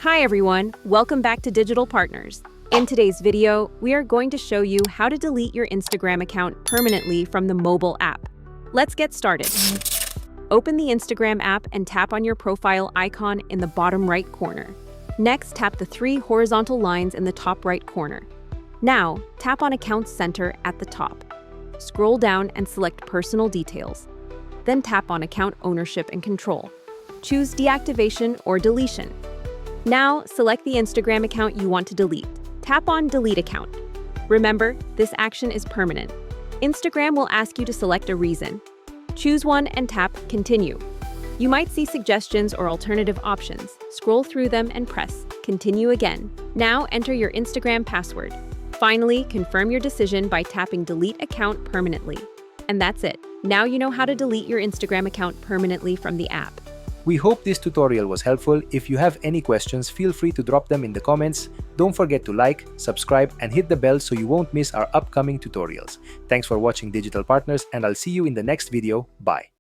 Hi everyone, welcome back to Digital Partners. In today's video, we are going to show you how to delete your Instagram account permanently from the mobile app. Let's get started. Open the Instagram app and tap on your profile icon in the bottom right corner. Next, tap the three horizontal lines in the top right corner. Now, tap on Accounts Center at the top. Scroll down and select Personal Details. Then tap on Account Ownership and Control. Choose Deactivation or Deletion. Now, select the Instagram account you want to delete. Tap on Delete Account. Remember, this action is permanent. Instagram will ask you to select a reason. Choose one and tap Continue. You might see suggestions or alternative options. Scroll through them and press Continue again. Now, enter your Instagram password. Finally, confirm your decision by tapping Delete Account permanently. And that's it. Now you know how to delete your Instagram account permanently from the app. We hope this tutorial was helpful. If you have any questions, feel free to drop them in the comments. Don't forget to like, subscribe, and hit the bell so you won't miss our upcoming tutorials. Thanks for watching Digital Partners, and I'll see you in the next video. Bye.